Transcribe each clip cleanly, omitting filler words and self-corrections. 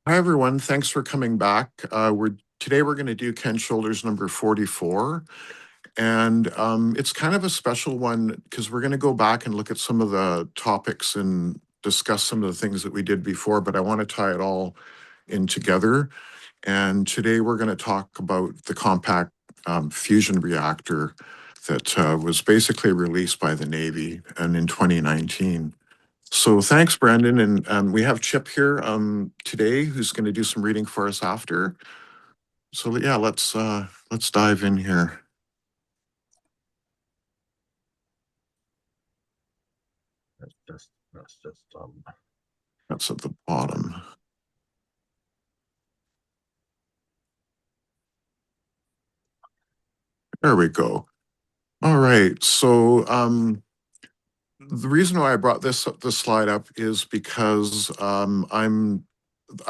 Hi, everyone. Thanks for coming back. Today we're going to do Ken Shoulders number 44. And it's kind of a special one because we're going to go back and look at some of the topics and discuss some of the things that we did before, but I want to tie it all in together. And today we're going to talk about the compact fusion reactor that was basically released by the Navy and in 2019. So thanks, Brandon. And we have Chip here today who's going to do some reading for us after. So yeah, let's dive in here. That's at the bottom. There we go. All right. So the reason why I brought this slide up is because I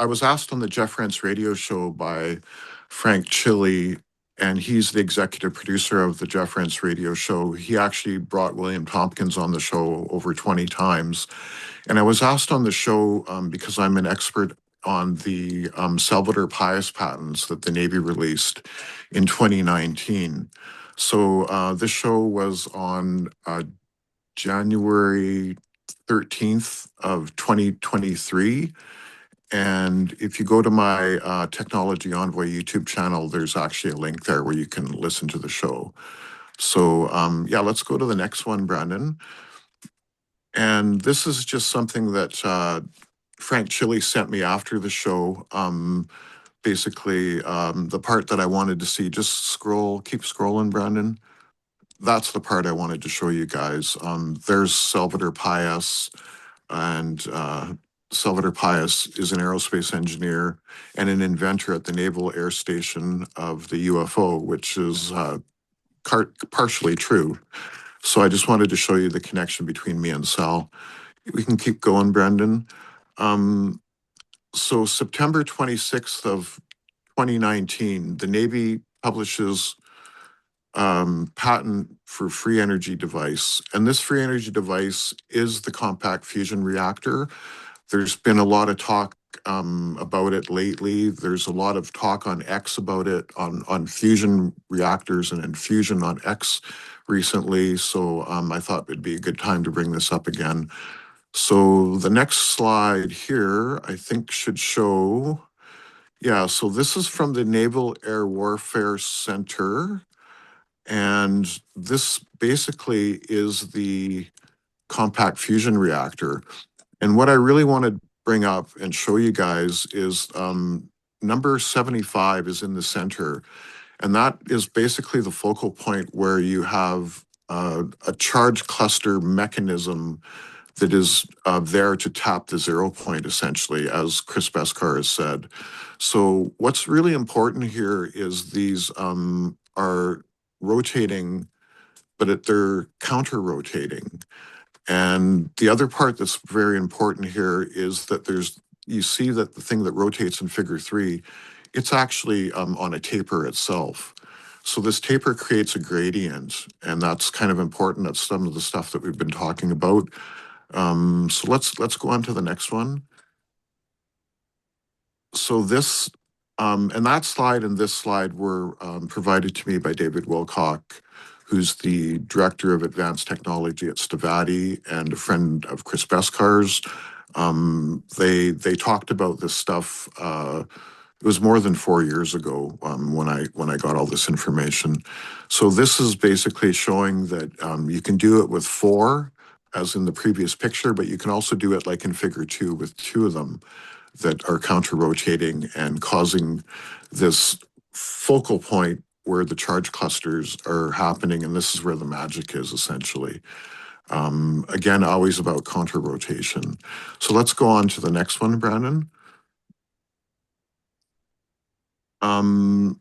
was asked on the Jeff Rentz radio show by Frank Chili, and he's the executive producer of the Jeff Rentz radio show. He actually brought William Tompkins on the show over 20 times. And I was asked on the show because I'm an expert on the Salvador Pius patents that the Navy released in 2019. So this show was on January 13th of 2023. And if you go to my Technology Envoy YouTube channel, there's actually a link there where you can listen to the show. So yeah, let's go to the next one, Brandon. And this is just something that Frank Chili sent me after the show. Basically, the part that I wanted to see, just keep scrolling, Brandon. That's the part I wanted to show you guys. There's Salvador Pius, and Salvador Pius is an aerospace engineer and an inventor at the Naval Air Station of the UFO, which is partially true. So I just wanted to show you the connection between me and Sal. We can keep going, Brendan. So September 26th of 2019, the Navy publishes patent for free energy device. And this free energy device is the compact fusion reactor. There's been a lot of talk about it lately. There's a lot of talk on X about it, on fusion reactors and infusion on X recently. So I thought it'd be a good time to bring this up again. So the next slide here, I think should show, yeah, so this is from the Naval Air Warfare Center. And this basically is the compact fusion reactor. And what I really want to bring up and show you guys is number 75 is in the center. And that is basically the focal point where you have a charge cluster mechanism that is there to tap the 0 point, essentially, as Chris Beskar has said. So what's really important here is these are rotating, but they're counter-rotating. And the other part that's very important here is that you see that the thing that rotates in figure 3, it's actually on a taper itself. So this taper creates a gradient, and that's kind of important. That's some of the stuff that we've been talking about. So let's go on to the next one. So this and that slide and this slide were provided to me by David Wilcock, who's the director of advanced technology at Stavati and a friend of Chris Beskar's. They talked about this stuff. It was more than 4 years ago when I got all this information. So this is basically showing that you can do it with 4, as in the previous picture, but you can also do it like in figure 2 with 2 of them that are counter-rotating and causing this focal point where the charge clusters are happening, and this is where the magic is, essentially. Again, always about counter-rotation. So let's go on to the next one, Brandon. Okay,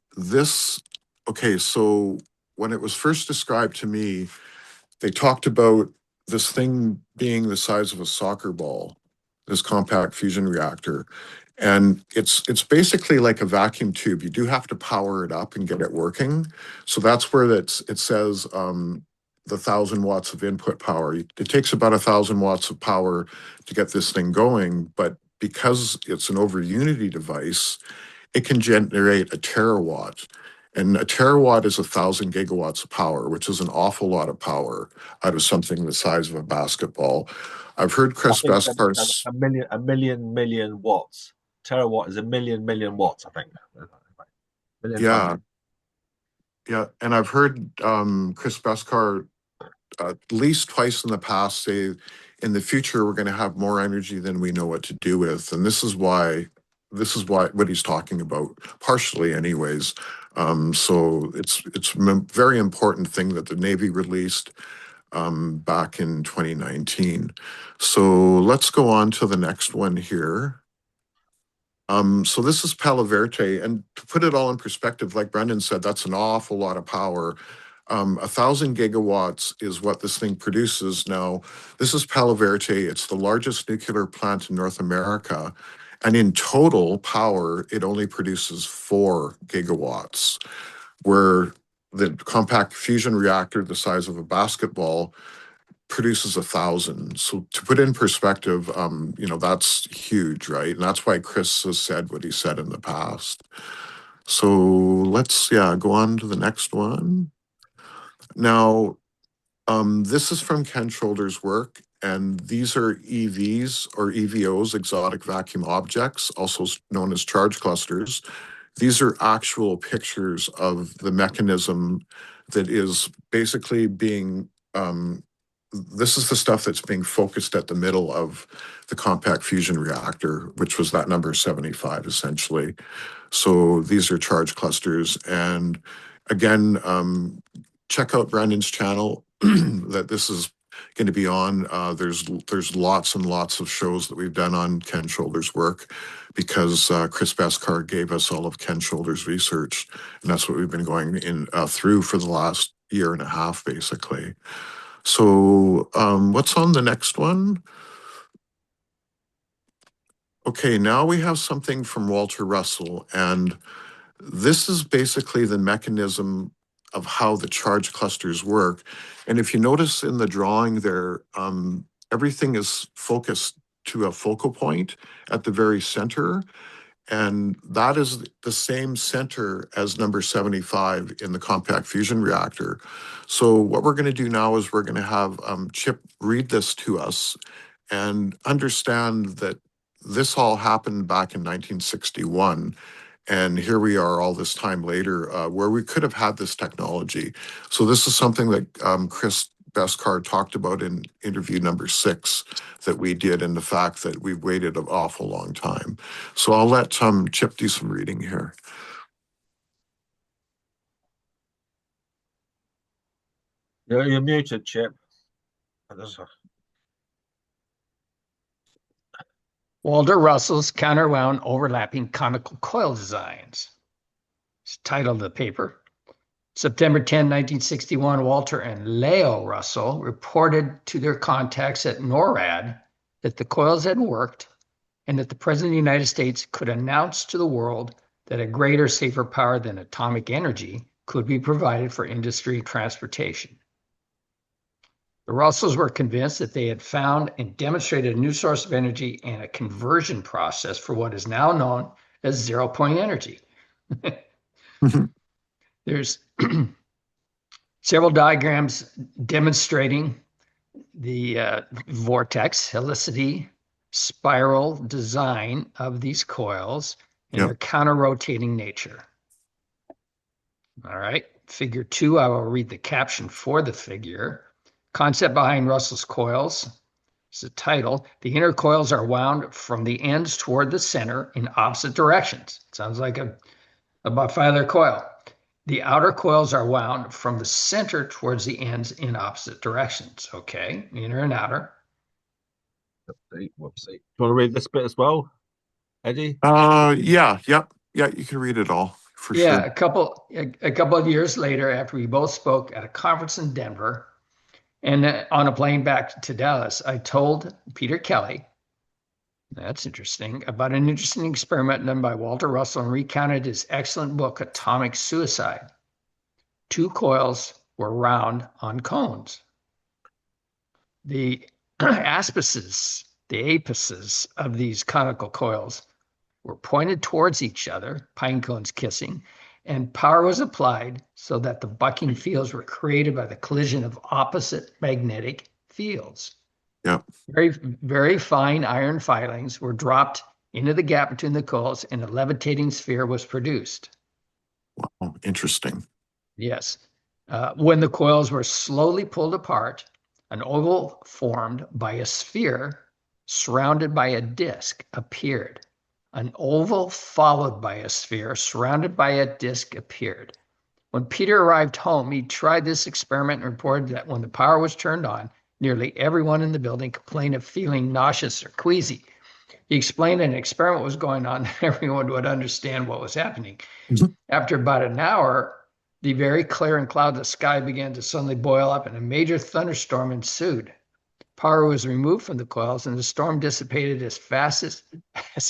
so when it was first described to me, they talked about this thing being the size of a soccer ball, this compact fusion reactor. And it's basically like a vacuum tube. You do have to power it up and get it working. So that's where it says the 1,000 watts of input power. It takes about 1,000 watts of power to get this thing going, but because it's an over unity device, it can generate a terawatt. And a terawatt is 1,000 gigawatts of power, which is an awful lot of power out of something the size of a basketball. I've heard I Chris think a, Beskar's, million watts. Terawatt is a million watts, I think. Million times. yeah, yeah. And I've heard Chris Beskar at least twice in the past say in the future we're going to have more energy than we know what to do with, and this is why what he's talking about, partially anyways. So it's a very important thing that the Navy released back in 2019. So let's go on to the next one here. So this is Palo Verde, and to put it all in perspective, like Brendan said, that's an awful lot of power. 1,000 gigawatts is what this thing produces now. This is Palo Verde. It's the largest nuclear plant in North America. And in total power, it only produces 4 gigawatts, where the compact fusion reactor, the size of a basketball, produces 1,000. So to put in perspective, that's huge, right? And that's why Chris has said what he said in the past. So let's, yeah, go on to the next one. Now, this is from Ken Schroeder's work, and these are EVs or EVOs, exotic vacuum objects, also known as charge clusters. These are actual pictures of the mechanism that is basically being, this is the stuff that's being focused at the middle of the compact fusion reactor, which was that number 75 essentially. So these are charge clusters. And again, check out Brandon's channel that this is going to be on. There's lots and lots of shows that we've done on Ken Schroeder's work, because Chris Beskar gave us all of Ken Schroeder's research, and that's what we've been going in through for the last year and a half, basically. So what's on the next one? Okay, now we have something from Walter Russell, and this is basically the mechanism of how the charge clusters work. And if you notice in the drawing there, everything is focused to a focal point at the very center. And that is the same center as number 75 in the compact fusion reactor. So what we're going to do now is we're going to have Chip read this to us and understand that this all happened back in 1961. And here we are all this time later, where we could have had this technology. So this is something that Chris Beskar talked about in interview number 6 that we did, and the fact that we've waited an awful long time. So I'll let Chip do some reading here. You're muted, Chip. Walter Russell's counterwound overlapping conical coil designs. It's the title of the paper. September 10, 1961, Walter and Leo Russell reported to their contacts at NORAD that the coils had worked and that the President of the United States could announce to the world that a greater, safer power than atomic energy could be provided for industry and transportation. The Russells were convinced that they had found and demonstrated a new source of energy and a conversion process for what is now known as zero-point energy. There's several diagrams demonstrating the vortex, helicity, spiral design of these coils and their counter-rotating nature. All right, figure 2, I will read the caption for the figure. Concept behind Russell's coils is the title. The inner coils are wound from the ends toward the center in opposite directions. Sounds like a bifilar coil. The outer coils are wound from the center towards the ends in opposite directions. Okay, inner and outer. Whoopsie. Do you want to read this bit as well, Eddie? Yeah, you can read it all for Yeah, sure. a couple of years later, after we both spoke at a conference in Denver, and on a plane back to Dallas, I told Peter Kelly, that's interesting, about an interesting experiment done by Walter Russell and recounted his excellent book, Atomic Suicide. 2 coils were round on cones. The the apices of these conical coils were pointed towards each other, pine cones kissing, and power was applied so that the bucking fields were created by the collision of opposite magnetic fields. Yeah. Very, very fine iron filings were dropped into the gap between the coils, and a levitating sphere was produced. Wow, interesting. Yes. When the coils were slowly pulled apart, an oval formed by a sphere surrounded by a disc appeared. An oval followed by a sphere surrounded by a disc appeared. When Peter arrived home, he tried this experiment and reported that when the power was turned on, nearly everyone in the building complained of feeling nauseous or queasy. He explained an experiment was going on, and everyone would understand what was happening. Mhm. After about an hour, the very clear and cloudless sky began to suddenly boil up, and a major thunderstorm ensued. Power was removed from the coils, and the storm dissipated as fast as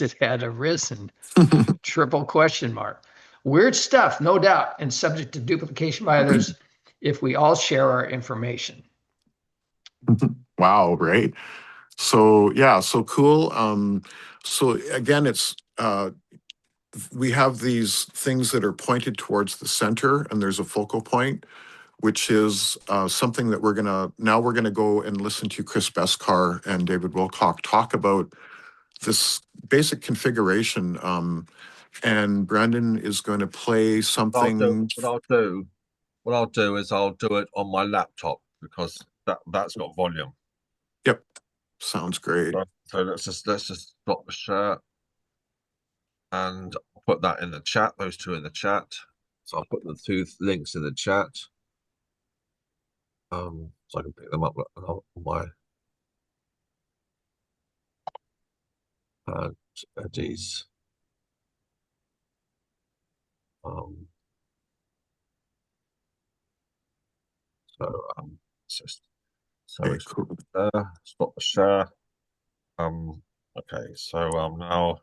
it had arisen. Triple question mark. Weird stuff, no doubt, and subject to duplication by others if we all share our information. Wow, right? So yeah, so cool. So again, it's we have these things that are pointed towards the center, and there's a focal point, which is something that we're gonna go and listen to Chris Beskar and David Wilcock talk about this basic configuration. And Brandon is going to play something. What I'll do is I'll do it on my laptop because that's got volume. Yep, sounds great. So let's just stop the share, and I'll put that in the chat. Those two in the chat. So I'll put the two links in the chat. So I can pick them up on my these. It's just so Okay, it's cool. stop the share. Okay, so now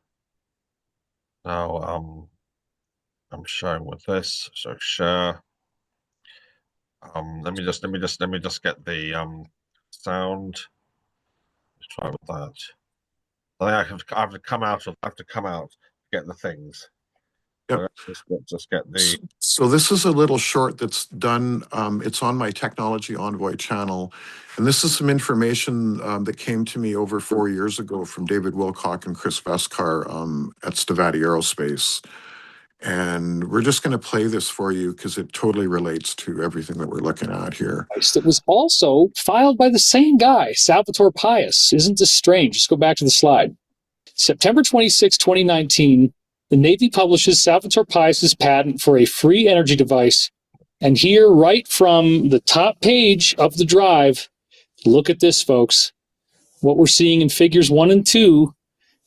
I'm showing with this. So share. Let me just get the sound. Let's try with that. I have to come out to get the things. Yep. Just get the. So this is a little short that's done. It's on my Technology Envoy channel, and this is some information that came to me over 4 years ago from David Wilcock and Chris Beskar at Stevati Aerospace. And we're just going to play this for you because it totally relates to everything that we're looking at here. That was also filed by the same guy, Salvatore Pais. Isn't this strange? Just go back to the slide. September 26, 2019, the Navy publishes Salvatore Pais' patent for a free energy device. And here, right from the top page of the drive, look at this, folks. What we're seeing in figures 1 and 2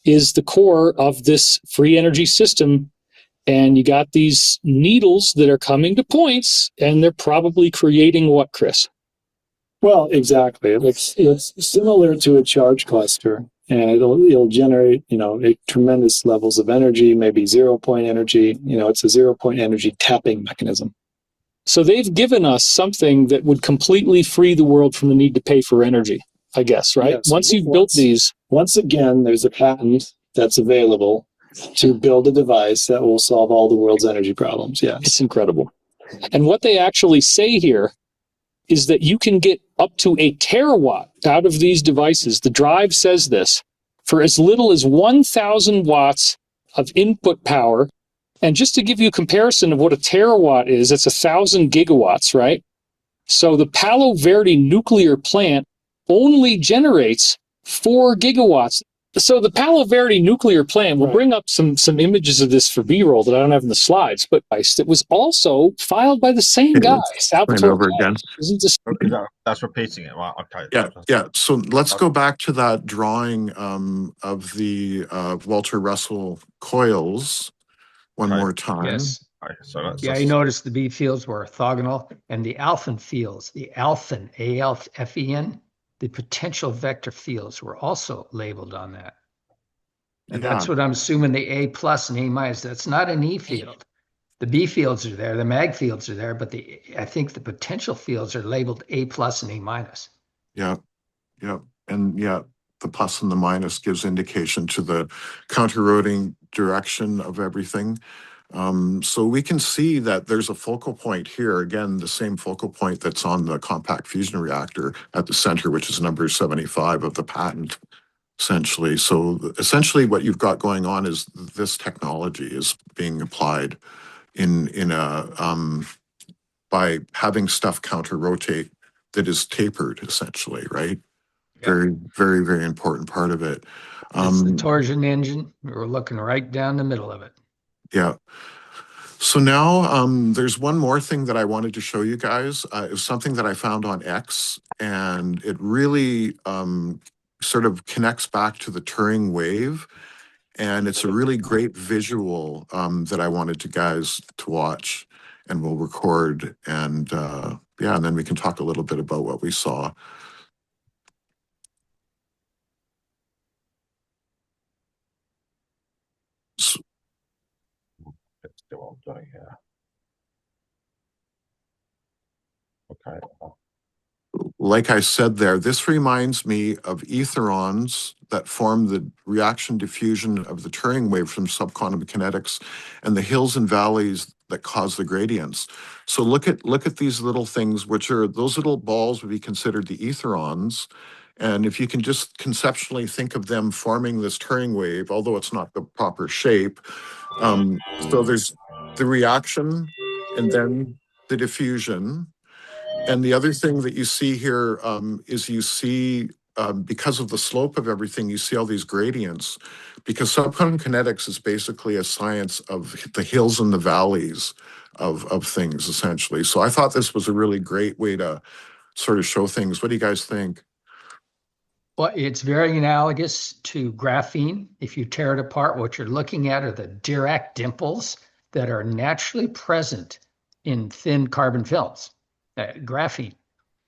is the core of this free energy system. And you got these needles that are coming to points, and they're probably creating what, Chris? Well, exactly. It's similar to a charge cluster, and it'll generate, tremendous levels of energy, maybe 0-point energy. It's a 0-point energy tapping mechanism. So they've given us something that would completely free the world from the need to pay for energy, I guess, right? Yes. Once you've built these. Once again, there's a patent that's available to build a device that will solve all the world's energy problems. Yes. It's incredible. And what they actually say here is that you can get up to a terawatt out of these devices. The drive says this, for as little as 1,000 watts of input power. And just to give you a comparison of what a terawatt is, it's 1,000 gigawatts, right? So the Palo Verde nuclear plant only generates 4 gigawatts. So the Palo Verde nuclear plant, we'll bring up some images of this for B-roll that I don't have in the slides, but it was also filed by the same guy, Salvatore Pais. Isn't this? That's repeating it, right? Okay. Yeah. So let's go back to that drawing of the Walter Russell coils one more time. Yes. Okay, so You notice the B fields were orthogonal, and the alphen fields, the alphen, A-L-F-E-N, the potential vector fields were also labeled on that. And that's what I'm assuming the A plus and A minus, that's not an E field. The B fields are there, the mag fields are there, but I think the potential fields are labeled A plus and A minus. Yeah. And the plus and the minus gives indication to the counter-rotating direction of everything. So we can see that there's a focal point here, again, the same focal point that's on the compact fusion reactor at the center, which is number 75 of the patent, essentially. So essentially what you've got going on is this technology is being applied in a by having stuff counter-rotate that is tapered, essentially, right? Yeah. Very, very, very important part of it. It's the torsion engine. We're looking right down the middle of it. Yeah. So now there's one more thing that I wanted to show you guys. It was something that I found on X, and it really sort of connects back to the Turing wave. And it's a really great visual that I wanted you guys to watch, and we'll record. And yeah, and then we can talk a little bit about what we saw. So, Let's see what I'm doing here. Okay. like I said there, this reminds me of etherons that form the reaction diffusion of the Turing wave from subquantum kinetics and the hills and valleys that cause the gradients. So look at these little things, which are those little balls would be considered the etherons. And if you can just conceptually think of them forming this Turing wave, although it's not the proper shape. So there's the reaction and then the diffusion. And the other thing that you see here is you see, because of the slope of everything, you see all these gradients, because subquantum kinetics is basically a science of the hills and the valleys of things, essentially. So I thought this was a really great way to sort of show things. What do you guys think? Well, it's very analogous to graphene. If you tear it apart, what you're looking at are the Dirac dimples that are naturally present in thin carbon films, graphene.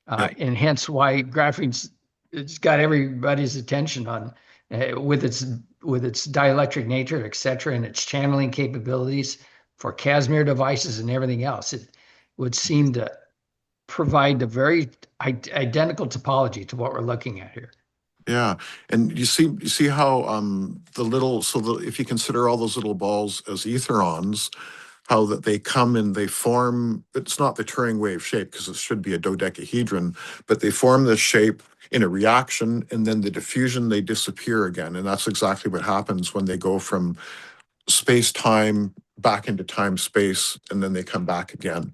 And hence why graphene's it's got everybody's attention on with its dielectric nature, et cetera, and its channeling capabilities for Casimir devices and everything else. It would seem to provide a very identical topology to what we're looking at here. Yeah, and you see how if you consider all those little balls as etherons, how that they come and they form, it's not the Turing wave shape because it should be a dodecahedron, but they form this shape in a reaction, and then the diffusion, they disappear again. And that's exactly what happens when they go from space-time back into time-space, and then they come back again.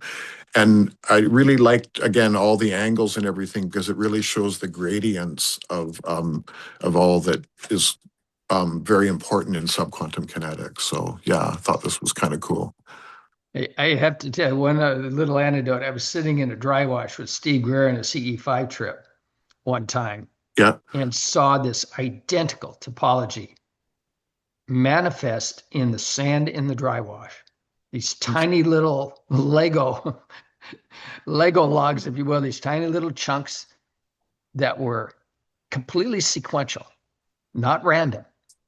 And I really liked, again, all the angles and everything, because it really shows the gradients of all that is very important in subquantum kinetics. So yeah, I thought this was kind of cool. I have to tell you one little anecdote. I was sitting in a dry wash with Steve Greer in a CE5 trip one time. Yeah. And saw this identical topology manifest in the sand in the dry wash. These tiny little Lego logs, if you will, these tiny little chunks that were completely sequential, not random.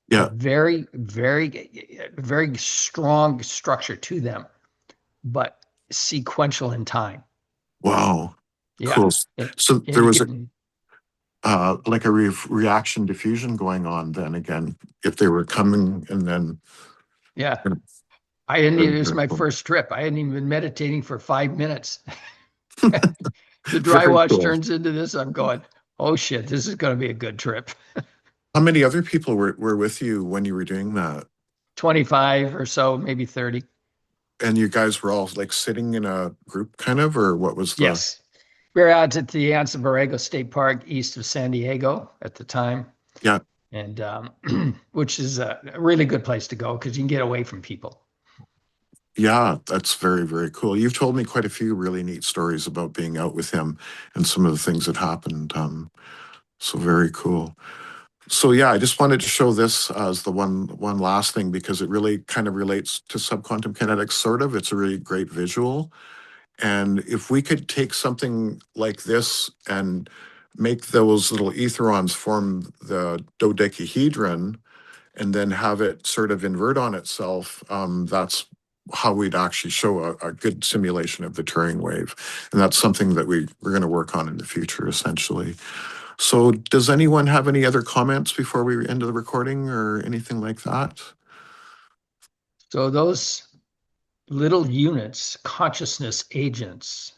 Yeah. Very, very, very strong structure to them, but sequential in time. Wow. Yeah. Cool. So there was like a reaction diffusion going on then again, if they were coming and then. Yeah. It was my first trip. I hadn't even been meditating for 5 minutes. The dry wash turns into this. I'm going, oh shit, this is going to be a good trip. How many other people were with you when you were doing that? 25 or so, maybe 30. And you guys were all like sitting in a group kind of, or what was the? Yes. We were out at the Anza Borrego State Park east of San Diego at the time. Yeah. And which is a really good place to go because you can get away from people. Yeah, that's very, very cool. You've told me quite a few really neat stories about being out with him and some of the things that happened. So very cool. So yeah, I just wanted to show this as the one last thing because it really kind of relates to subquantum kinetics, sort of. It's a really great visual. And if we could take something like this and make those little etherons form the dodecahedron and then have it sort of invert on itself, that's how we'd actually show a good simulation of the Turing wave. And that's something that we're going to work on in the future, essentially. So does anyone have any other comments before we end the recording or anything like that? So those little units, consciousness agents,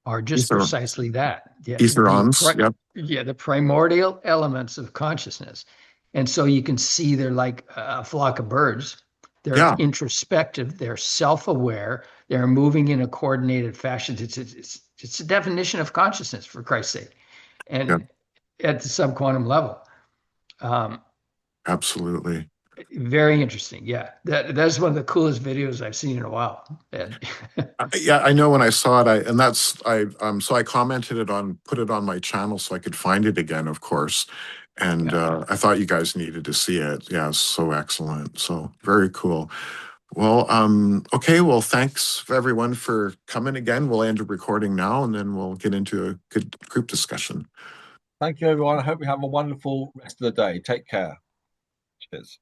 are just Ether- precisely that. Yeah, Etherons, yep. Yeah, the primordial elements of consciousness. And so you can see they're like a flock of birds. They're Yeah. introspective, they're self-aware, they're moving in a coordinated fashion. It's a definition of consciousness, for Christ's sake. And at the subquantum level. Absolutely. Very interesting. Yeah, that's one of the coolest videos I've seen in a while. And Yeah, I know when I saw it, so I commented it on, put it on my channel so I could find it again, of course. And I thought you guys needed to see it. Yeah, it's so excellent. So very cool. Well, okay. Well, thanks everyone for coming again. We'll end the recording now and then we'll get into a good group discussion. Thank you, everyone. I hope you have a wonderful rest of the day. Take care. Cheers.